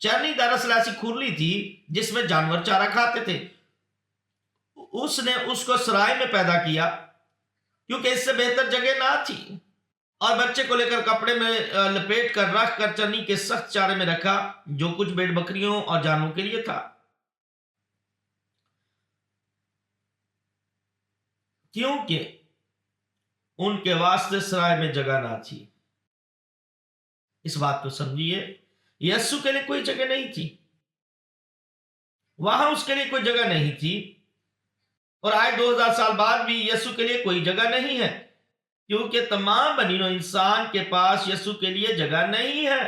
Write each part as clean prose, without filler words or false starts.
چرنی دراصل ایسی کھرلی تھی جس میں جانور چارہ کھاتے تھے. اس نے اس کو سرائے میں پیدا کیا کیونکہ اس سے بہتر جگہ نہ تھی، اور بچے کو لے کر کپڑے میں لپیٹ کر رکھ کر چرنی کے سخت چارے میں رکھا جو کچھ بھیڑ بکریوں اور جانوروں کے لیے تھا، کیونکہ ان کے واسطے سرائے میں جگہ نہ تھی. اس بات کو سمجھیے، یسوع کے لیے کوئی جگہ نہیں تھی، وہاں اس کے لیے کوئی جگہ نہیں تھی، اور آج 2000 سال بعد بھی یسوع کے لیے کوئی جگہ نہیں ہے، کیونکہ تمام بنی نوع انسان کے پاس یسوع کے لیے جگہ نہیں ہے.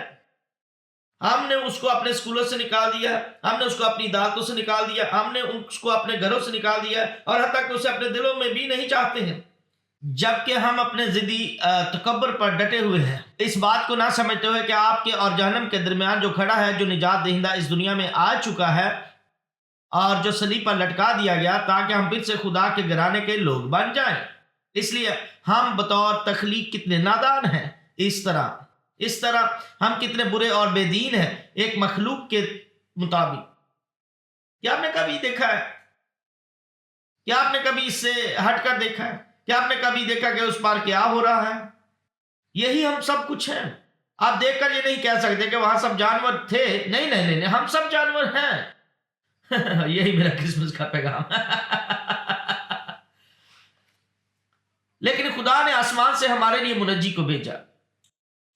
ہم نے اس کو اپنے اسکولوں سے نکال دیا، ہم نے اس کو اپنی عدالتوں سے نکال دیا، ہم نے اس کو اپنے گھروں سے نکال دیا، اور حتیٰ کہ اسے اپنے دلوں میں بھی نہیں چاہتے ہیں، جبکہ ہم اپنے ضدی تکبر پر ڈٹے ہوئے ہیں، اس بات کو نہ سمجھتے ہوئے کہ آپ کے اور جہنم کے درمیان جو کھڑا ہے، جو نجات دہندہ اس دنیا میں آ چکا ہے اور جو صلیب پر لٹکا دیا گیا تاکہ ہم پھر سے خدا کے گھرانے کے لوگ بن جائیں. اس لیے ہم بطور تخلیق کتنے نادان ہیں، اس طرح ہم کتنے برے اور بے دین ہیں ایک مخلوق کے مطابق. کیا آپ نے کبھی دیکھا ہے؟ کیا آپ نے کبھی اس سے ہٹ کر دیکھا ہے؟ کیا آپ نے کبھی دیکھا کہ اس پار کیا ہو رہا ہے؟ یہی ہم سب کچھ ہیں. آپ دیکھ کر یہ نہیں کہہ سکتے کہ وہاں سب جانور تھے. نہیں نہیں نہیں، ہم سب جانور ہیں. یہی میرا کرسمس کا پیغام. لیکن خدا نے آسمان سے ہمارے لیے منجی کو بھیجا،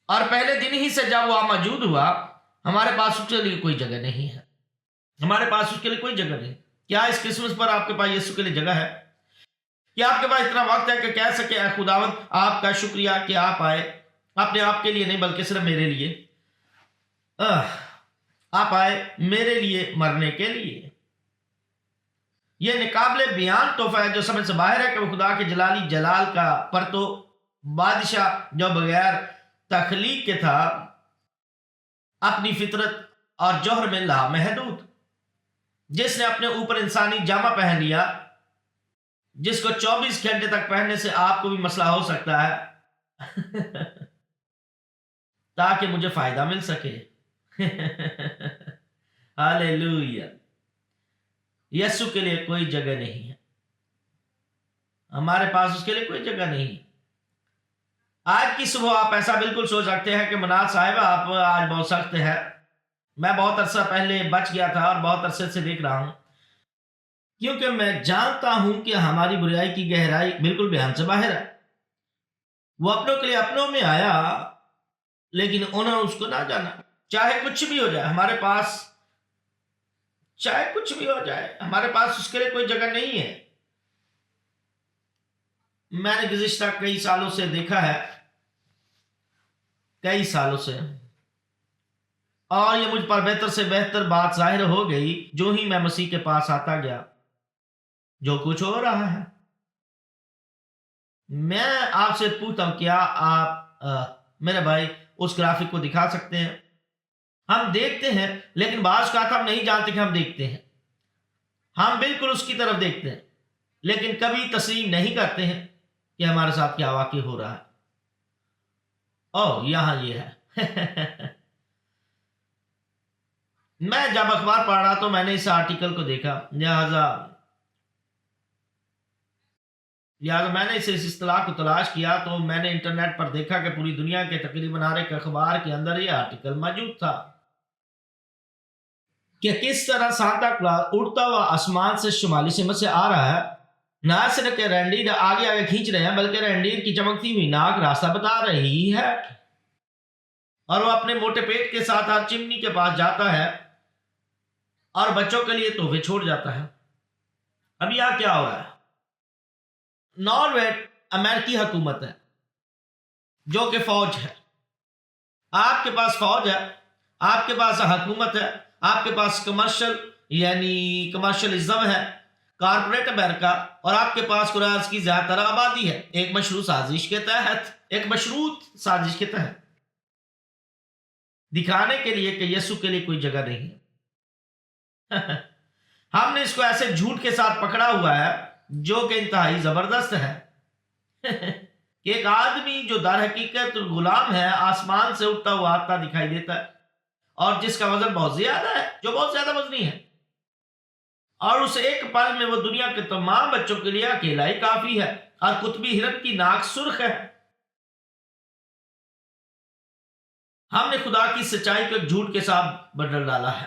اور پہلے دن ہی سے جب وہ موجود ہوا، ہمارے پاس اس کے لیے کوئی جگہ نہیں ہے. ہمارے پاس اس کے لیے کوئی جگہ نہیں. کیا اس کرسمس پر آپ کے پاس یسوع کے لیے جگہ ہے؟ کیا آپ کے پاس اتنا وقت ہے کہ کہہ سکے اے خداوند آپ کا شکریہ کہ آپ آئے، اپنے آپ کے لیے نہیں بلکہ صرف میرے لیے. آپ آئے میرے لیے مرنے کے لیے. یہ ناقابل بیان تحفہ ہے جو سمجھ سے باہر ہے کہ وہ خدا کے جلالی جلال کا پرتو بادشاہ جو بغیر تخلیق کے تھا، اپنی فطرت اور جوہر میں لامحدود، جس نے اپنے اوپر انسانی جامہ پہن لیا، جس کو 24 گھنٹے تک پہننے سے آپ کو بھی مسئلہ ہو سکتا ہے تاکہ مجھے فائدہ مل سکے. ہاللیلویہ. یسوع کے لیے کوئی جگہ نہیں ہے، ہمارے پاس اس کے لیے کوئی جگہ نہیں. آج کی صبح آپ ایسا بالکل سوچ سکتے ہیں کہ منال صاحب آپ آج بہت سخت ہے. میں بہت عرصہ پہلے بچ گیا تھا اور بہت عرصے سے دیکھ رہا ہوں، کیونکہ میں جانتا ہوں کہ ہماری برائی کی گہرائی بالکل بیان سے باہر ہے. وہ اپنوں کے لیے اپنوں میں آیا، لیکن انہوں نے اس کو نہ جانا. چاہے کچھ بھی ہو جائے ہمارے پاس، چاہے کچھ بھی ہو جائے ہمارے پاس اس کے لیے کوئی جگہ نہیں ہے. میں نے گزشتہ کئی سالوں سے دیکھا ہے، کئی سالوں سے، اور یہ مجھ پر بہتر سے بہتر بات ظاہر ہو گئی جو ہی میں مسیح کے پاس آتا گیا. جو کچھ ہو رہا ہے، میں آپ سے پوچھتا ہوں، کیا آپ میرے بھائی اس گرافک کو دکھا سکتے ہیں؟ ہم دیکھتے ہیں، لیکن بعض کا ہم نہیں جانتے کہ ہم دیکھتے ہیں. ہم بالکل اس کی طرف دیکھتے ہیں، لیکن کبھی تسلیم نہیں کرتے ہیں کہ ہمارے ساتھ کیا واقع ہو رہا ہے. اوہ یہاں یہ ہے. میں جب اخبار پڑھ رہا تو میں نے اس آرٹیکل کو دیکھا، لہذا میں نے اس اصطلاح کو تلاش کیا تو میں نے انٹرنیٹ پر دیکھا کہ پوری دنیا کے تقریباً ہر ایک اخبار کے اندر یہ آرٹیکل موجود تھا کہ کس طرح سانتا کلاس اڑتا ہوا آسمان سے شمالی سمت سے آ رہا ہے. نہ صرف کہ رینڈیر آگے آگے کھینچ رہے ہیں، بلکہ رینڈیر کی چمکتی ہوئی ناک راستہ بتا رہی ہے، اور وہ اپنے موٹے پیٹ کے ساتھ ہر چمنی کے پاس جاتا ہے اور بچوں کے لیے تحفے چھوڑ جاتا ہے. اب یہاں کیا ہو رہا ہے؟ ناروے امریکی حکومت ہے جو کہ فوج ہے. آپ کے پاس فوج ہے، آپ کے پاس حکومت ہے، آپ کے پاس کمرشلزم ہے، کارپوریٹ امریکہ، اور آپ کے پاس قرآن کی زیادہ تر آبادی ہے ایک مشروط سازش کے تحت دکھانے کے لیے کہ یسوع کے لیے کوئی جگہ نہیں ہے. ہم نے اس کو ایسے جھوٹ کے ساتھ پکڑا ہوا ہے جو کہ انتہائی زبردست ہے. ایک آدمی جو در حقیقت غلام ہے آسمان سے اٹھتا ہوا آتا دکھائی دیتا ہے، اور جس کا وزن بہت زیادہ ہے، جو بہت زیادہ وزنی ہے، اور اس ایک پل میں وہ دنیا کے تمام بچوں کے لیے اکیلا ہی کافی ہے، اور قطبی ہرن کی ناک سرخ ہے۔ ہم نے خدا کی سچائی کو جھوٹ کے ساتھ بدل ڈالا ہے،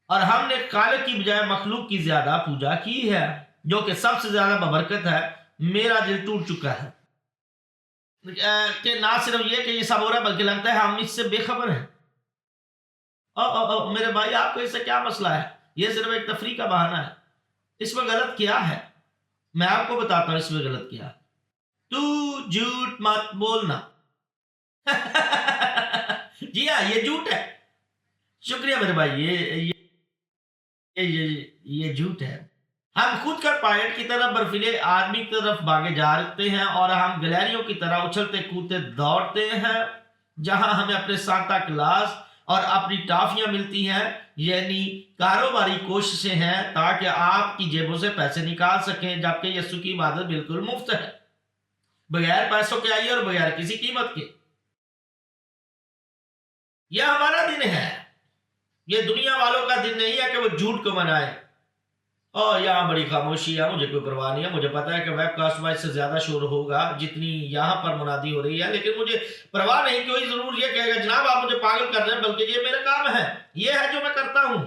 اور ہم نے خالق کی بجائے مخلوق کی زیادہ پوجا کی ہے، جو کہ سب سے زیادہ ببرکت ہے۔ میرا دل ٹوٹ چکا ہے کہ نہ صرف یہ کہ یہ سب ہو رہا ہے، بلکہ لگتا ہے ہم اس سے بے خبر ہیں۔ میرے بھائی، آپ کو اس سے کیا مسئلہ ہے؟ یہ صرف ایک تفریح کا بہانہ ہے۔ اس میں غلط کیا ہے؟ میں آپ کو بتاتا ہوں اس میں غلط کیا ہے۔ تو جھوٹ مت بولنا۔ جی ہاں، یہ جھوٹ ہے۔ شکریہ میرے بھائی، یہ جھوٹ ہے۔ ہم خود کر پائلٹ کی طرح برفیلے آدمی کی طرف بھاگے جاتے ہیں، اور ہم گلیریوں کی طرح اچھلتے کودتے دوڑتے ہیں جہاں ہمیں اپنے سانتا کلاس اور اپنی ٹافیاں ملتی ہیں، یعنی کاروباری کوششیں ہیں تاکہ آپ کی جیبوں سے پیسے نکال سکیں، جبکہ یسوع کی عبادت بالکل مفت ہے، بغیر پیسوں کے آئیے اور بغیر کسی قیمت کے۔ یہ ہمارا دن ہے، یہ دنیا والوں کا دن نہیں ہے کہ وہ جھوٹ کو منائے۔ یہاں بڑی خاموشی ہے، مجھے کوئی پرواہ نہیں ہے، مجھے پتا ہے کہ ویب کاسٹ میں اس سے زیادہ شور ہوگا جتنی یہاں پر منادی ہو رہی ہے، لیکن مجھے پرواہ نہیں، کوئی ضرور یہ کہے گا جناب آپ مجھے پاگل کر رہے ہیں، بلکہ یہ میرا کام ہے، یہ ہے جو میں کرتا ہوں۔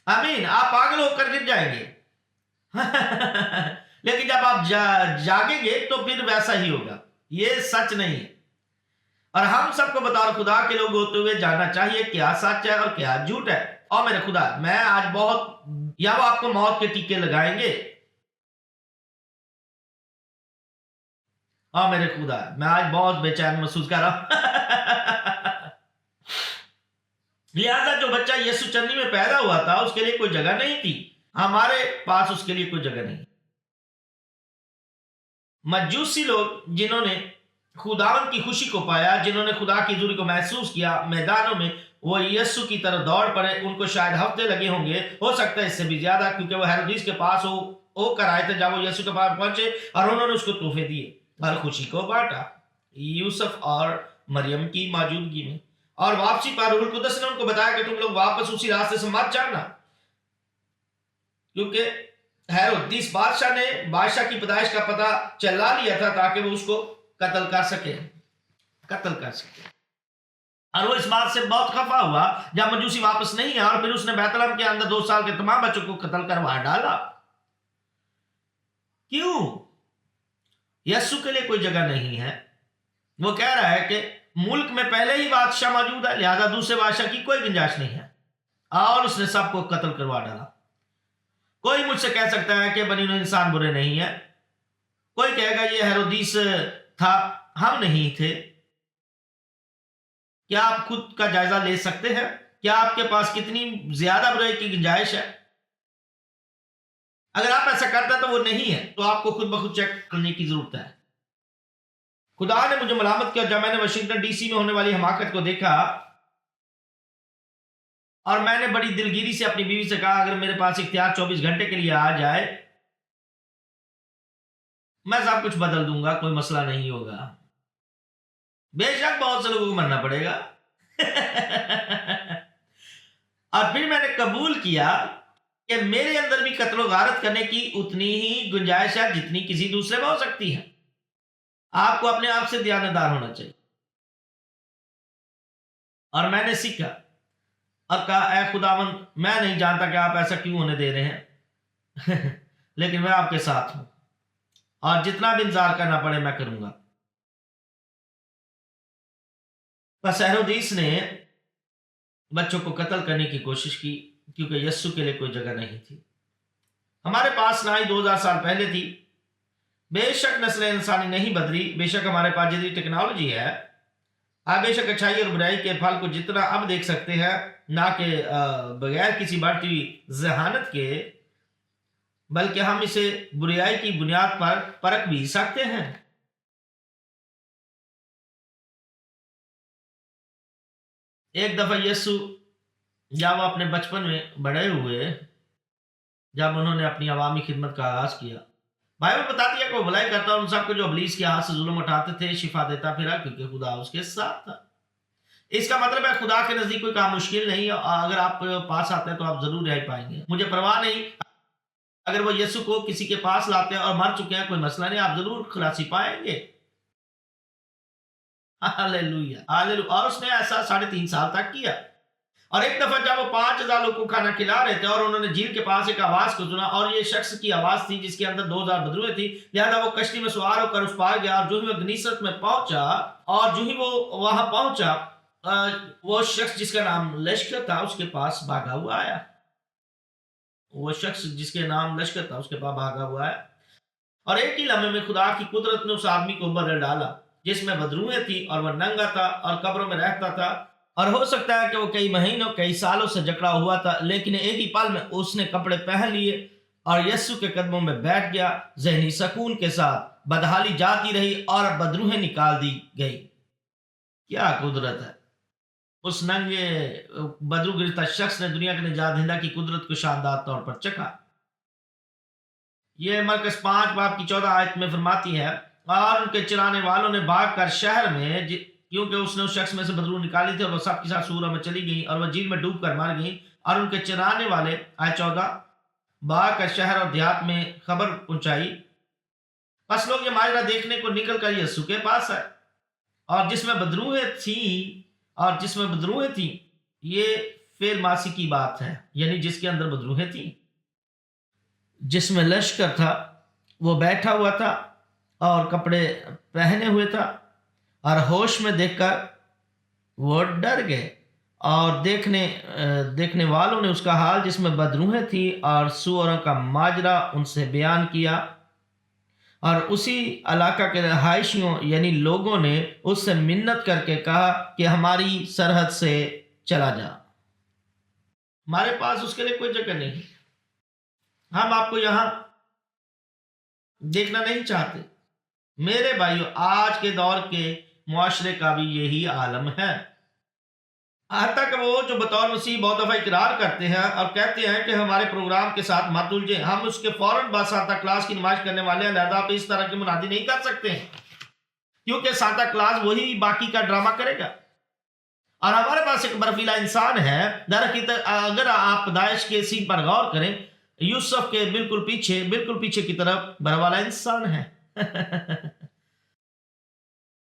آمین۔ آپ پاگل ہو کر گر جائیں گے، لیکن جب آپ جاگیں گے تو پھر ویسا ہی ہوگا۔ یہ سچ نہیں ہے، اور ہم سب کو بطور خدا کے لوگ ہوتے ہوئے جاننا چاہیے کیا سچ ہے اور کیا جھوٹ ہے۔ اور میرے خدا، میں آج بہت، یا وہ آپ کو موت کے ٹیکے لگائیں گے۔ اور میرے خدا، میں آج بہت بے چین محسوس کر رہا ہوں۔ لہذا جو بچہ یسوع چندی میں پیدا ہوا تھا اس کے لیے کوئی جگہ نہیں تھی، ہمارے پاس اس کے لیے کوئی جگہ نہیں۔ مجوسی لوگ جنہوں نے خداوند کی خوشی کو پایا، جنہوں نے خدا کی حضوری کو محسوس کیا، میدانوں میں وہ یسوع کی طرف دوڑ پڑے۔ ان کو شاید ہفتے لگے ہوں گے، ہو سکتا ہے اس سے بھی زیادہ، کیونکہ وہ ہیرودیس کے پاس ہو کر آئے تھے جب وہ یسوع کے پاس پہنچے، اور انہوں نے اس کو تحفے دیے اور خوشی کو بانٹا یوسف اور مریم کی موجودگی میں۔ اور واپسی پر روح القدس نے ان کو بتایا کہ تم لوگ واپس اسی راستے سے مت جانا، کیونکہ ہیرودیس بادشاہ کی پیدائش کا پتہ چلا لیا تھا تاکہ وہ اس کو قتل کر سکے۔ اور وہ اس بات سے بہت خفا ہوا جب مجوسی واپس نہیں آیا، اور پھر اس نے بیت لحم کے اندر 2 سال کے تمام بچوں کو قتل کروا ڈالا۔ کیوں؟ یسوع کے لیے کوئی جگہ نہیں ہے۔ وہ کہہ رہا ہے کہ ملک میں پہلے ہی بادشاہ موجود ہے، لہذا دوسرے بادشاہ کی کوئی گنجائش نہیں ہے، اور اس نے سب کو قتل کروا ڈالا۔ کوئی مجھ سے کہہ سکتا ہے کہ بنی نوع انسان برے نہیں ہے، کوئی کہے گا یہ ہیرودیس تھا، ہم نہیں تھے۔ کیا آپ خود کا جائزہ لے سکتے ہیں؟ کیا آپ کے پاس کتنی زیادہ برائی کی گنجائش ہے؟ اگر آپ ایسا کرتے ہیں تو وہ نہیں ہے، تو آپ کو خود بخود چیک کرنے کی ضرورت ہے۔ خدا نے مجھے ملامت کیا جب میں نے واشنگٹن ڈی سی میں ہونے والی حماقت کو دیکھا، اور میں نے بڑی دلگیری سے اپنی بیوی سے کہا اگر میرے پاس اختیار 24 گھنٹے کے لیے آ جائے میں سب کچھ بدل دوں گا، کوئی مسئلہ نہیں ہوگا۔ بے شک بہت سے لوگوں کو مرنا پڑے گا۔ اور پھر میں نے قبول کیا کہ میرے اندر بھی قتل و غارت کرنے کی اتنی ہی گنجائش ہے جتنی کسی دوسرے میں ہو سکتی ہے۔ آپ کو اپنے آپ سے دیانتدار ہونا چاہیے۔ اور میں نے سیکھا اور کہا اے خداوند، میں نہیں جانتا کہ آپ ایسا کیوں ہونے دے رہے ہیں، لیکن میں آپ کے ساتھ ہوں، اور جتنا بھی انتظار کرنا پڑے میں کروں گا۔ بس ہیرودیس نے بچوں کو قتل کرنے کی کوشش کی کیونکہ یسوع کے لیے کوئی جگہ نہیں تھی۔ ہمارے پاس نہ ہی 2000 سال پہلے تھی۔ بے شک نسل انسانی نہیں بدلی، بے شک ہمارے پاس جدید ٹیکنالوجی ہے، آپ بے شک اچھائی اور برائی کے پھل کو جتنا اب دیکھ سکتے ہیں، نہ کہ بغیر کسی بڑھتی ہوئی ذہانت کے، بلکہ ہم اسے برائی کی بنیاد پر پرکھ بھی سکتے ہیں۔ ایک دفعہ یسوع جب وہ اپنے بچپن میں بڑے ہوئے، جب انہوں نے اپنی عوامی خدمت کا آغاز کیا، بائبل بتاتی ہے کہ وہ بھلائی کرتا اور ان سب کو جو ابلیس کے ہاتھ سے ظلم اٹھاتے تھے شفا دیتا پھرا، کیونکہ خدا اس کے ساتھ تھا۔ اس کا مطلب ہے خدا کے نزدیک کوئی کام مشکل نہیں ہے، اگر آپ پاس آتے ہیں تو آپ ضرور رہائی پائیں گے، مجھے پرواہ نہیں اگر وہ یسوع کو کسی کے پاس لاتے ہیں اور مر چکے ہیں، کوئی مسئلہ نہیں، آپ ضرور خلاصی پائیں گے۔ ہاللویہ ہاللویہ، اور اس نے ایسا 3.5 سال تک کیا۔ اور ایک دفعہ جب وہ 5,000 لوگوں کو کھانا کھلا رہے تھے اور انہوں نے جھیل کے پاس ایک آواز کو سنا، اور یہ شخص کی آواز تھی جس کے اندر 2,000 بدروہیں تھی، لہذا وہ کشتی میں سوار ہو کر اس پار گیا، اور جو ہی وہ گنیسرت میں پہنچا، اور جو ہی وہ وہاں پہنچا، وہ شخص جس کا نام لشکر تھا اس کے پاس بھاگا ہوا آیا۔ وہ شخص جس کے نام لشکر تھا اس کے پاس بھاگا ہوا ہے، اور ایک ہی لمحے میں خدا کی قدرت نے اس آدمی کو بدل ڈالا جس میں بدروہیں تھی، اور وہ ننگا تھا اور قبروں میں رہتا تھا، اور ہو سکتا ہے کہ وہ کئی مہینوں کئی سالوں سے جکڑا ہوا تھا، لیکن ایک ہی پل میں اس نے کپڑے پہن لیے اور یسوع کے قدموں میں بیٹھ گیا ذہنی سکون کے ساتھ۔ بدحالی جاتی رہی اور بدروہیں نکال دی گئی۔ کیا قدرت ہے! اس ننگے بدرو گرتا شخص نے دنیا کے نجات دہندہ کی قدرت کو شاندار طور پر چکھا۔ یہ مرکز 5 باب کی 14 آیت میں فرماتی ہے، اور ان کے چرانے والوں نے بھاگ کر شہر میں، کیونکہ اس نے اس شخص میں سے بدرو نکالی تھی، اور وہ سب کے ساتھ سوروں میں چلی گئیں اور وہ جھیل میں ڈوب کر مر گئیں، اور ان کے چرانے والے، آیت 14، بھاگ کر شہر اور دیہات میں خبر پہنچائی۔ بس لوگ یہ ماجرا دیکھنے کو نکل کر یسوع کے پاس آئے، اور جس میں بدروہیں تھیں، یہ فعل ماضی کی بات ہے، یعنی جس کے اندر بدروہیں تھیں، جس میں لشکر تھا، وہ بیٹھا ہوا تھا اور کپڑے پہنے ہوئے تھا، اور ہوش میں دیکھ کر وہ ڈر گئے، اور دیکھنے والوں نے اس کا حال جس میں بدروہیں تھی اور سوروں کا ماجرا ان سے بیان کیا، اور اسی علاقہ کے رہائشیوں یعنی لوگوں نے اس سے منت کر کے کہا کہ ہماری سرحد سے چلا جا، ہمارے پاس اس کے لیے کوئی جگہ نہیں، ہم آپ کو یہاں دیکھنا نہیں چاہتے۔ میرے بھائیو، آج کے دور کے معاشرے کا بھی یہی عالم ہے، حتیٰ کہ وہ جو بطور مسیح بہت دفعہ اقرار کرتے ہیں اور کہتے ہیں کہ ہمارے پروگرام کے ساتھ مت الجھیں، ہم اس کے فوراً بعد سانتا کلاس کی نمائش کرنے والے ہیں، لہذا آپ اس طرح کی منادی نہیں کر سکتے ہیں، کیونکہ سانتا کلاس وہی باقی کا ڈرامہ کرے گا، اور ہمارے پاس ایک برفیلا انسان ہے۔ در حقیقت اگر آپ پیدائش کے سین پر غور کریں، یوسف کے بالکل پیچھے کی طرف بروالا انسان ہے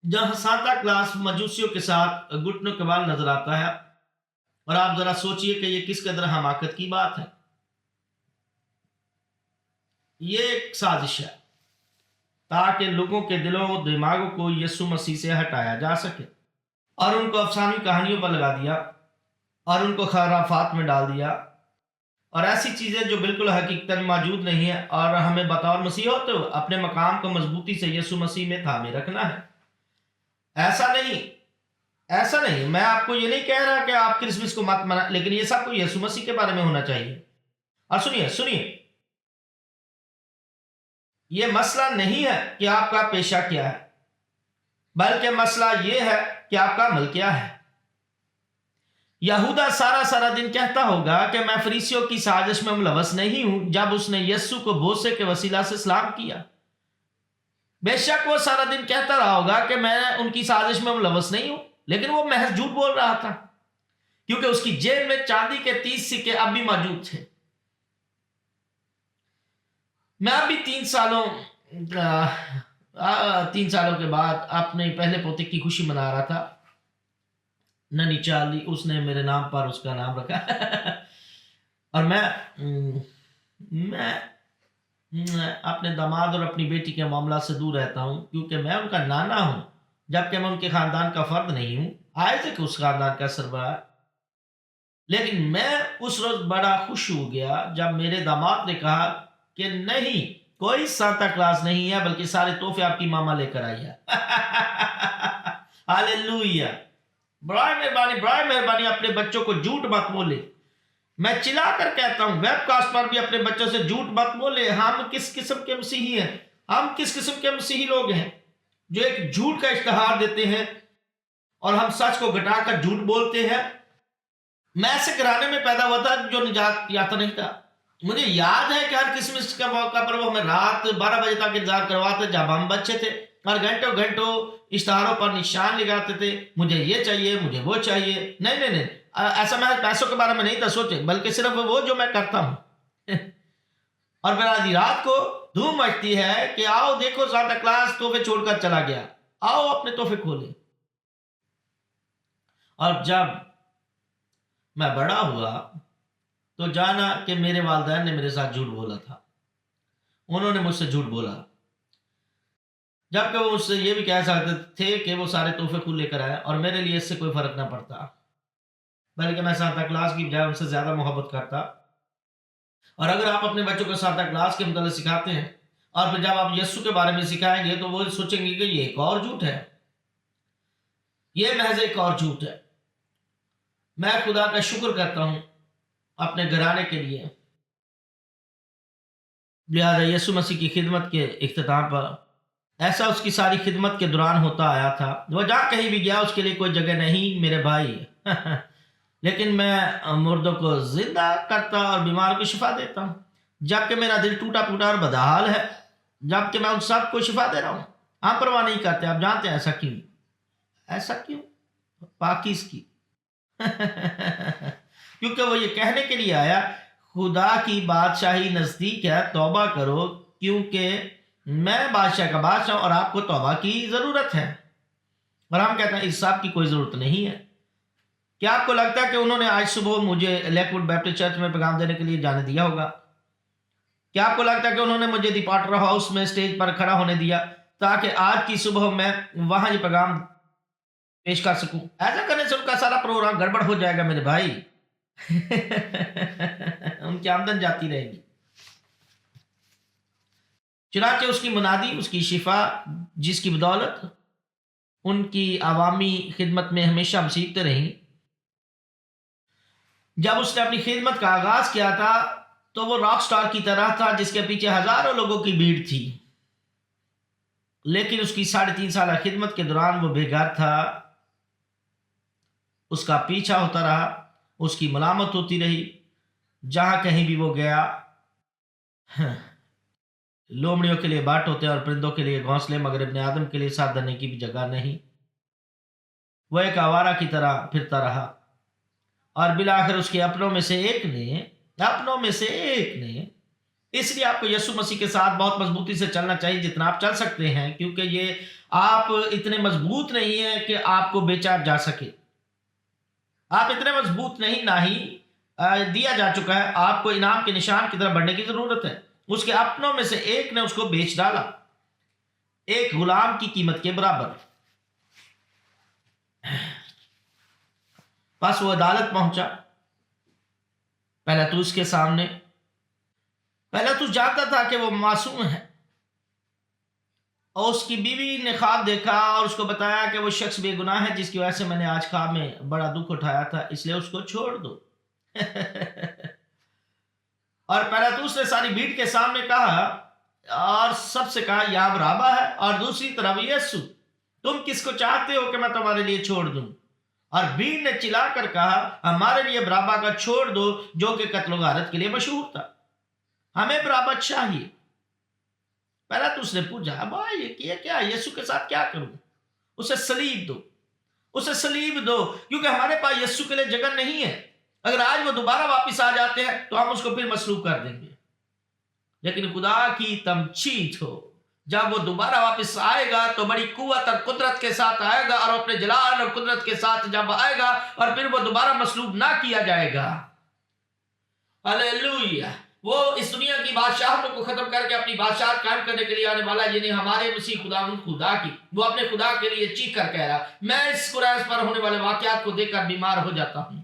جہاں سانتا کلاس مجوسیوں کے ساتھ گھٹنوں کے بال نظر آتا ہے، اور آپ ذرا سوچئے کہ یہ کس قدر حماقت کی بات ہے۔ یہ ایک سازش ہے تاکہ لوگوں کے دلوں و دماغوں کو یسوع مسیح سے ہٹایا جا سکے، اور ان کو افسانوی کہانیوں پر لگا دیا، اور ان کو خرافات میں ڈال دیا، اور ایسی چیزیں جو بالکل حقیقتاً موجود نہیں ہیں، اور ہمیں بطور مسیح ہوتے ہوئے اپنے مقام کو مضبوطی سے یسوع مسیح میں تھامے رکھنا ہے۔ ایسا نہیں، میں آپ کو یہ نہیں کہہ رہا کہ آپ کرسمس کو مت منائیں، لیکن یہ سب کو یسوع مسیح کے بارے میں ہونا چاہیے۔ اور سنیے، یہ مسئلہ نہیں ہے کہ آپ کا پیشہ کیا ہے، بلکہ مسئلہ یہ ہے کہ آپ کا عمل کیا ہے۔ یہودا سارا دن کہتا ہوگا کہ میں فریسیوں کی سازش میں ملوث نہیں ہوں، جب اس نے یسوع کو بوسے کے وسیلہ سے سلام کیا۔ بے شک وہ سارا دن کہتا رہا ہوگا کہ میں ان کی سازش میں ملوث نہیں ہوں، لیکن وہ محض جھوٹ بول رہا تھا، کیونکہ اس کی جیب میں چاندی کے 30 سکے اب بھی موجود تھے۔ میں اب بھی 3 سالوں کے بعد اپنے پہلے پوتے کی خوشی منا رہا تھا، ننی چارلی، اس نے میرے نام پر اس کا نام رکھا اور میں اپنے داماد اور اپنی بیٹی کے معاملات سے دور رہتا ہوں، کیونکہ میں ان کا نانا ہوں، جبکہ میں ان کے خاندان کا فرد نہیں ہوں، آئزک اس خاندان کا سربراہ۔ لیکن میں اس روز بڑا خوش ہو گیا جب میرے داماد نے کہا کہ نہیں، کوئی سانتا کلاس نہیں ہے، بلکہ سارے تحفے آپ کی ماما لے کر آئی ہے۔ ہاللویہ! برائے مہربانی اپنے بچوں کو جھوٹ مت بولے۔ میں چلا کر کہتا ہوں، ویب کاسٹ پر بھی اپنے بچوں سے جھوٹ مت بولے۔ ہم کس قسم کے مسیحی ہیں؟ ہم کس قسم کے مسیحی لوگ ہیں جو ایک جھوٹ کا اشتہار دیتے ہیں اور ہم سچ کو گھٹا کر جھوٹ بولتے ہیں؟ میں ایسے گھرانے میں پیدا ہوا تھا جو نجات یافتہ نہیں تھا۔ مجھے یاد ہے کہ ہر کرسمس کے موقع پر وہ ہمیں رات 12 بجے تک انتظار کرواتے جب ہم بچے تھے، اور گھنٹوں گھنٹوں اشتہاروں پر نشان لگاتے تھے، مجھے یہ چاہیے، مجھے وہ چاہیے۔ نہیں نہیں نہیں، ایسا میں پیسوں کے بارے میں نہیں تھا سوچے، بلکہ صرف وہ جو میں کرتا ہوں۔ اور پھر آدھی رات کو دھوم مچتی ہے کہ آؤ دیکھو سانتا کلاس تحفے چھوڑ کر چلا گیا، آؤ اپنے تحفے کھولیں۔ اور جب میں بڑا ہوا تو جانا کہ میرے والدین نے میرے ساتھ جھوٹ بولا تھا، انہوں نے مجھ سے جھوٹ بولا، جبکہ وہ مجھ سے یہ بھی کہہ سکتے تھے کہ وہ سارے تحفے خود لے کر آئے اور میرے لیے اس سے کوئی فرق نہ پڑتا، بلکہ میں سانتا کلاس کی بجائے ان سے زیادہ محبت کرتا۔ اور اگر آپ اپنے بچوں کو سانتا کلاس کے متعلق سکھاتے ہیں اور پھر جب آپ یسوع کے بارے میں سکھائیں گے تو وہ سوچیں گے کہ یہ ایک اور جھوٹ ہے، یہ محض ایک اور جھوٹ ہے۔ میں خدا کا شکر کرتا ہوں اپنے گھرانے کے لیے، لہذا یسوع مسیح کی خدمت کے اختتام پر ایسا اس کی ساری خدمت کے دوران ہوتا آیا تھا، وہ جہاں کہیں بھی گیا اس کے لیے کوئی جگہ نہیں میرے بھائی لیکن میں مردوں کو زندہ کرتا اور بیمار کو شفا دیتا ہوں، جبکہ میرا دل ٹوٹا پھوٹا اور بدحال ہے، جبکہ میں ان سب کو شفا دے رہا ہوں۔ ہم پرواہ نہیں کرتے۔ آپ جانتے ہیں ایسا کیوں؟ ایسا کیوں؟ پاکیز کی کیونکہ وہ یہ کہنے کے لیے آیا خدا کی بادشاہی نزدیک ہے، توبہ کرو کیونکہ میں بادشاہ کا بادشاہ ہوں اور آپ کو توبہ کی ضرورت ہے۔ اور ہم کہتے ہیں اس سب کی کوئی ضرورت نہیں ہے۔ کیا آپ کو لگتا ہے کہ انہوں نے آج صبح مجھے لیک ووڈ بیپٹسٹ چرچ میں پیغام دینے کے لیے جانے دیا ہوگا؟ کیا آپ کو لگتا ہے کہ انہوں نے مجھے دی پارٹر ہاؤس میں اسٹیج پر کھڑا ہونے دیا تاکہ آج کی صبح میں وہاں یہ پیغام پیش کر سکوں؟ ایسا کرنے سے ان کا سارا پروگرام گڑبڑ ہو جائے گا میرے بھائی ان کی آمدن جاتی رہے گی۔ چنانچہ اس کی منادی، اس کی شفا، جس کی بدولت ان کی عوامی خدمت میں ہمیشہ ہم سیکھتے رہیں۔ جب اس نے اپنی خدمت کا آغاز کیا تھا تو وہ راک سٹار کی طرح تھا جس کے پیچھے ہزاروں لوگوں کی بھیڑ تھی، لیکن اس کی 3.5 سالہ خدمت کے دوران وہ بے گھر تھا، اس کا پیچھا ہوتا رہا، اس کی ملامت ہوتی رہی جہاں کہیں بھی وہ گیا۔ لومڑیوں کے لیے باٹ ہوتے اور پرندوں کے لیے گھونسلے، مگر ابن آدم کے لیے ساتھ دھرنے کی بھی جگہ نہیں۔ وہ ایک آوارہ کی طرح پھرتا رہا اور بالآخر اس کے اپنوں میں سے ایک نے اس لیے آپ کو یسوع مسیح کے ساتھ بہت مضبوطی سے چلنا چاہیے جتنا آپ چل سکتے ہیں، کیونکہ یہ آپ اتنے مضبوط نہیں ہیں کہ آپ کو بیچا جا سکے۔ آپ اتنے مضبوط نہیں، نہ ہی دیا جا چکا ہے۔ آپ کو انعام کے نشان کی طرف بڑھنے کی ضرورت ہے۔ اس کے اپنوں میں سے ایک نے اس کو بیچ ڈالا، ایک غلام کی قیمت کے برابر۔ بس وہ عدالت پہنچا، پیلاطس کے سامنے۔ پیلاطس جانتا تھا کہ وہ معصوم ہے، اور اس کی بیوی نے خواب دیکھا اور اس کو بتایا کہ وہ شخص بے گناہ ہے جس کی وجہ سے میں نے آج خواب میں بڑا دکھ اٹھایا تھا، اس لیے اس کو چھوڑ دو اور پیلاطس نے ساری بھیڑ کے سامنے کہا اور سب سے کہا یہاں برابا ہے اور دوسری طرف یسوع، تم کس کو چاہتے ہو کہ میں تمہارے لیے چھوڑ دوں؟ اور بھیڑ نے چلا کر کہا ہمارے لیے برابا کا چھوڑ دو جو کہ قتل و غارت کے لیے مشہور تھا، ہمیں برابا چاہیے۔ پیلاطس نے پوچھا بھائی یہ کیا، یسوع کے ساتھ کیا کروں؟ اسے صلیب دو، اسے صلیب دو، کیونکہ ہمارے پاس یسوع کے لیے جگہ نہیں ہے۔ اگر آج وہ دوبارہ واپس آ جاتے ہیں تو ہم اس کو پھر مصلوب کر دیں گے، لیکن خدا کی تمجید ہو، جب وہ دوبارہ واپس آئے گا تو بڑی قوت اور قدرت کے ساتھ آئے گا، اور اپنے جلال اور قدرت کے ساتھ جب آئے گا اور پھر وہ دوبارہ مصلوب نہ کیا جائے گا۔ ہلیلویہ! وہ اس دنیا کی بادشاہتوں کو ختم کر کے اپنی بادشاہت قائم کرنے کے لیے آنے والا، یعنی ہمارے مسیح خدا کی۔ وہ اپنے خدا کے لیے چیخ کر کہہ رہا، میں اس قریش پر ہونے والے واقعات کو دیکھ کر بیمار ہو جاتا ہوں۔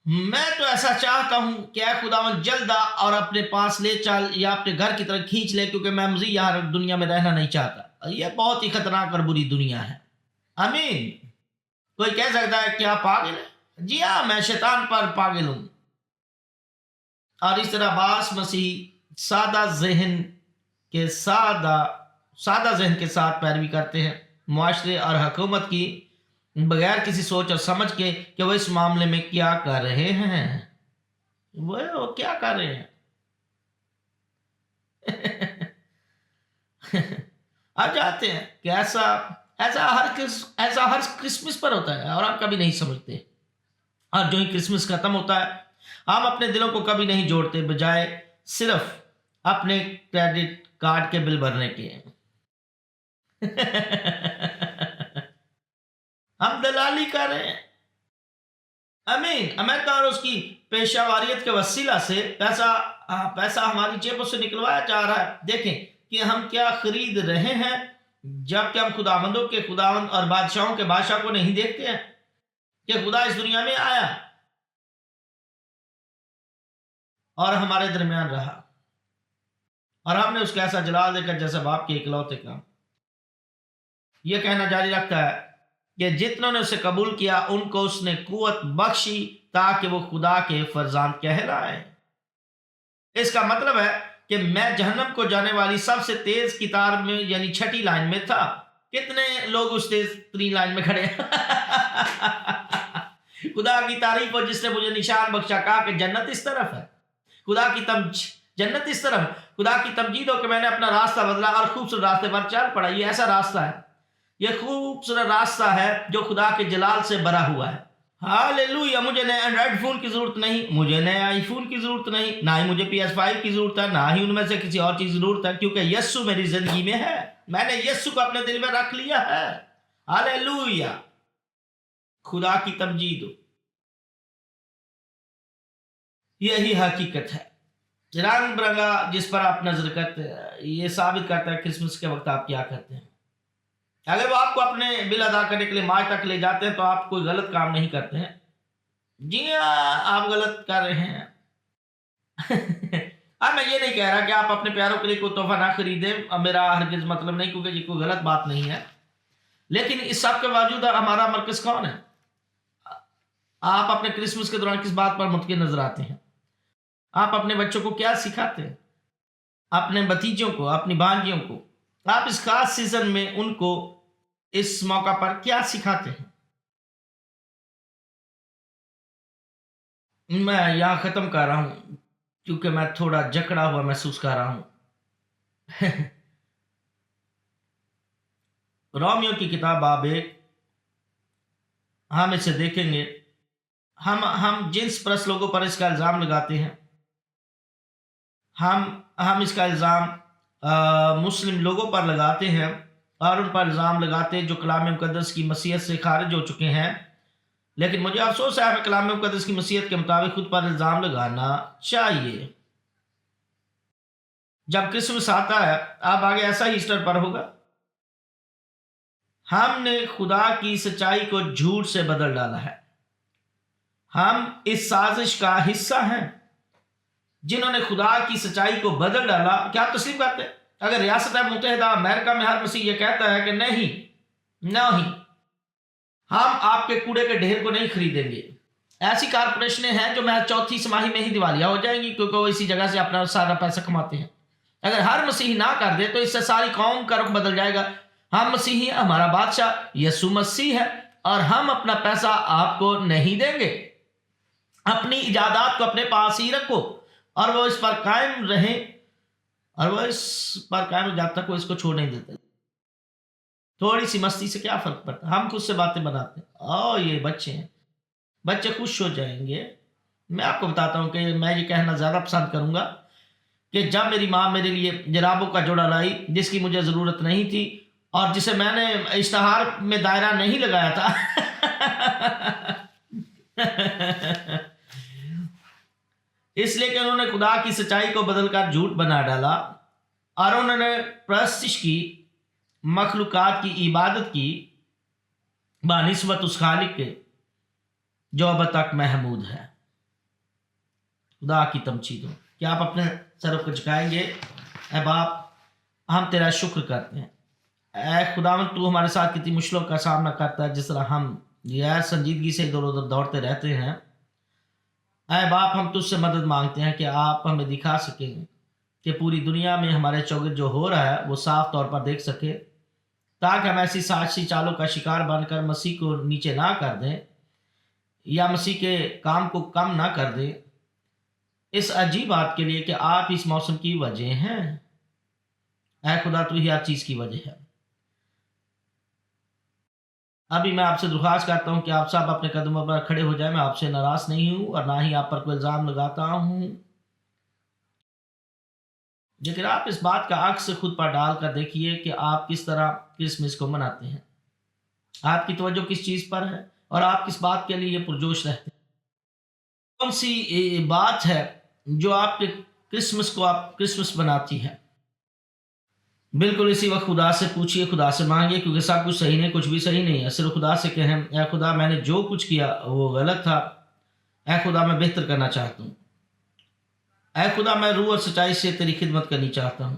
میں تو ایسا چاہتا ہوں کہ اے خداوند جلد آ اور اپنے پاس لے چل یا اپنے گھر کی طرف کھینچ لے، کیونکہ میں مزید یہاں دنیا میں رہنا نہیں چاہتا۔ یہ بہت ہی خطرناک اور بری دنیا ہے۔ آمین۔ کوئی کہہ سکتا ہے کیا پاگل ہے؟ جی ہاں، میں شیطان پر پاگل ہوں۔ اور اس طرح باس مسیح سادہ ذہن کے ساتھ پیروی کرتے ہیں، معاشرے اور حکومت کی، بغیر کسی سوچ اور سمجھ کے کہ وہ اس معاملے میں کیا کر رہے ہیں۔ وہ کیا کر رہے ہیں آپ جانتے ہیں کہ ایسا ہر کرسمس پر ہوتا ہے اور آپ کبھی نہیں سمجھتے. اور جو ہی کرسمس ختم ہوتا ہے ہم اپنے دلوں کو کبھی نہیں جوڑتے بجائے صرف اپنے کریڈٹ کارڈ کے بل بھرنے کے. ہم دلالی کر رہے ہیں. امریکہ اور اس کی پیشہ واریت کے وسیلہ سے پیسہ ہماری جیبوں سے نکلوایا جا رہا ہے. دیکھیں کہ ہم کیا خرید رہے ہیں جبکہ ہم خداوندوں کے خداوند اور بادشاہوں کے بادشاہ کو نہیں دیکھتے ہیں کہ خدا اس دنیا میں آیا اور ہمارے درمیان رہا اور ہم نے اس کا ایسا جلال دیکھا جیسے باپ کے اکلوتے کا. یہ کہنا جاری رکھتا ہے کہ جتنوں نے اسے قبول کیا ان کو اس نے قوت بخشی تاکہ وہ خدا کے فرزند کہلائیں. اس کا مطلب ہے کہ میں جہنم کو جانے والی سب سے تیز قطار میں یعنی چھٹی لائن میں تھا. کتنے لوگ اس تیز ترین لائن میں کھڑے ہیں؟ خدا کی تعریف ہو جس نے مجھے نشان بخشا. کہا کہ جنت اس طرف ہے. جنت اس طرف. خدا کی تمجید ہو کہ میں نے اپنا راستہ بدلا اور خوبصورت راستے پر چل پڑا. یہ ایسا راستہ ہے, یہ خوبصورت راستہ ہے جو خدا کے جلال سے بھرا ہوا ہے. ہاللیلویہ. مجھے نئے اینڈرائڈ فون کی ضرورت نہیں, مجھے نئے آئی فون کی ضرورت نہیں, نہ ہی مجھے PS5 کی ضرورت ہے, نہ ہی ان میں سے کسی اور چیز کی ضرورت ہے, کیونکہ یسوع میری زندگی میں ہے. میں نے یسوع کو اپنے دل میں رکھ لیا ہے. ہاللیلویہ. خدا کی تمجید ہو. یہی حقیقت ہے. رنگ برنگا جس پر آپ نظر کرتے ہیں یہ ثابت کرتا ہے کرسمس کے وقت آپ کیا کرتے ہیں. اگر وہ آپ کو اپنے بل ادا کرنے کے لیے مارچ تک لے جاتے ہیں تو آپ کوئی غلط کام نہیں کرتے ہیں. جی ہاں, آپ غلط کر رہے ہیں. اب میں یہ نہیں کہہ رہا کہ آپ اپنے پیاروں کے لیے کوئی تحفہ نہ خریدیں, میرا ہرگز مطلب نہیں, کیونکہ یہ کوئی غلط بات نہیں ہے. لیکن اس سب کے باوجود ہمارا مرکز کون ہے؟ آپ اپنے کرسمس کے دوران کس بات پر متقن نظر آتے ہیں؟ آپ اپنے بچوں کو کیا سکھاتے ہیں؟ اپنے بھتیجوں کو, اپنی بھانجیوں کو آپ اس خاص سیزن میں ان کو اس موقع پر کیا سکھاتے ہیں؟ میں یہاں ختم کر رہا ہوں کیونکہ میں تھوڑا جکڑا ہوا محسوس کر رہا ہوں. رومیو کی کتاب باب 1 ہم اسے دیکھیں گے. ہم جنس پرست لوگوں پر اس کا الزام لگاتے ہیں. ہم اس کا الزام مسلم لوگوں پر لگاتے ہیں اور ان پر الزام لگاتے ہیں جو کلام مقدس کی مسیحیت سے خارج ہو چکے ہیں. لیکن مجھے افسوس ہے ہمیں کلام مقدس کی مسیحیت کے مطابق خود پر الزام لگانا چاہیے. جب کرسمس آتا ہے اب آگے ایسا ہی ایسٹر پر ہوگا. ہم نے خدا کی سچائی کو جھوٹ سے بدل ڈالا ہے. ہم اس سازش کا حصہ ہیں. جنہوں نے خدا کی سچائی کو بدل ڈالا, کیا آپ تسلیم کرتے ہیں؟ اگر ریاست متحدہ امریکہ میں ہر مسیح یہ کہتا ہے کہ نہیں ہم آپ کے کوڑے کے ڈھیر کو نہیں خریدیں گے. ایسی کارپوریشنیں ہیں جو محض چوتھی سماہی میں ہی دیوالیہ ہو جائیں گی کیونکہ وہ اسی جگہ سے اپنا سارا پیسہ کماتے ہیں. اگر ہر مسیحی نہ کر دے تو اس سے ساری قوم کا رخ بدل جائے گا. ہم مسیحی, ہمارا بادشاہ یسوع مسیح ہے اور ہم اپنا پیسہ آپ کو نہیں دیں گے. اپنی ایجادات کو اپنے پاس ہی رکھو اور وہ اس پر قائم رہیں, اور وہ اس پر قائم جب تک وہ اس کو چھوڑ نہیں دیتے. تھوڑی سی مستی سے کیا فرق پڑتا؟ ہم خود سے باتیں بناتے ہیں. یہ بچے ہیں, بچے خوش ہو جائیں گے. میں آپ کو بتاتا ہوں کہ میں یہ کہنا زیادہ پسند کروں گا کہ جب میری ماں میرے لیے جرابوں کا جوڑا لائی جس کی مجھے ضرورت نہیں تھی اور جسے میں نے اشتہار میں دائرہ نہیں لگایا تھا اس لیے کہ انہوں نے خدا کی سچائی کو بدل کر جھوٹ بنا ڈالا اور انہوں نے پرستش کی, مخلوقات کی عبادت کی بنسبت اس خالق کے جو اب تک محمود ہے. خدا کی تمجید ہو. کیا آپ اپنے سروں کو جھکائیں گے؟ اے باپ, ہم تیرا شکر کرتے ہیں. اے خداوند, تو ہمارے ساتھ کتنی مشکلوں کا سامنا کرتا ہے, جس طرح ہم غیر سنجیدگی سے ادھر ادھر دوڑتے رہتے ہیں. اے باپ, ہم تجھ سے مدد مانگتے ہیں کہ آپ ہمیں دکھا سکیں کہ پوری دنیا میں ہمارے چوگرد جو ہو رہا ہے وہ صاف طور پر دیکھ سکے, تاکہ ہم ایسی سازشی چالوں کا شکار بن کر مسیح کو نیچے نہ کر دیں یا مسیح کے کام کو کم نہ کر دیں. اس عجیب بات کے لیے کہ آپ اس موسم کی وجہ ہیں. اے خدا تو ہی ہر چیز کی وجہ ہے۔ ابھی میں آپ سے درخواست کرتا ہوں کہ آپ سب اپنے قدموں پر کھڑے ہو جائیں، میں آپ سے ناراض نہیں ہوں اور نہ ہی آپ پر کوئی الزام لگاتا ہوں، لیکن آپ اس بات کا عکس خود پر ڈال کر دیکھیے کہ آپ کس طرح کرسمس کو مناتے ہیں، آپ کی توجہ کس چیز پر ہے اور آپ کس بات کے لیے پرجوش رہتے ہیں۔ کون سی بات ہے جو آپ کے کرسمس کو آپ کرسمس بناتی ہے؟ بالکل اسی وقت خدا سے پوچھیے، خدا سے مانگیے، کیونکہ سب کچھ صحیح نہیں، کچھ بھی صحیح نہیں ہے۔ صرف خدا سے کہیں اے خدا میں نے جو کچھ کیا وہ غلط تھا، اے خدا میں بہتر کرنا چاہتا ہوں، اے خدا میں روح اور سچائی سے تیری خدمت کرنی چاہتا ہوں،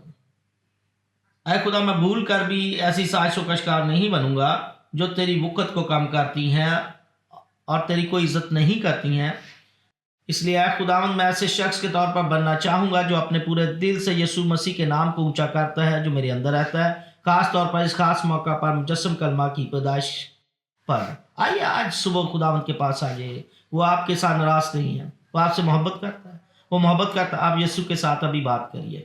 اے خدا میں بھول کر بھی ایسی سازشوں کا شکار نہیں بنوں گا جو تیری وقت کو کم کرتی ہیں اور تیری کوئی عزت نہیں کرتی ہیں۔ اس لیے اے خداوند میں ایسے شخص کے طور پر بننا چاہوں گا جو اپنے پورے دل سے یسوع مسیح کے نام کو اونچا کرتا ہے جو میرے اندر رہتا ہے، خاص طور پر اس خاص موقع پر مجسم کلمہ کی پیدائش پر۔ آئیے آج صبح خداوند کے پاس آئیے، وہ آپ کے ساتھ ناراض نہیں ہے، وہ آپ سے محبت کرتا ہے، وہ محبت کرتا ہے۔ آپ یسوع کے ساتھ ابھی بات کریے۔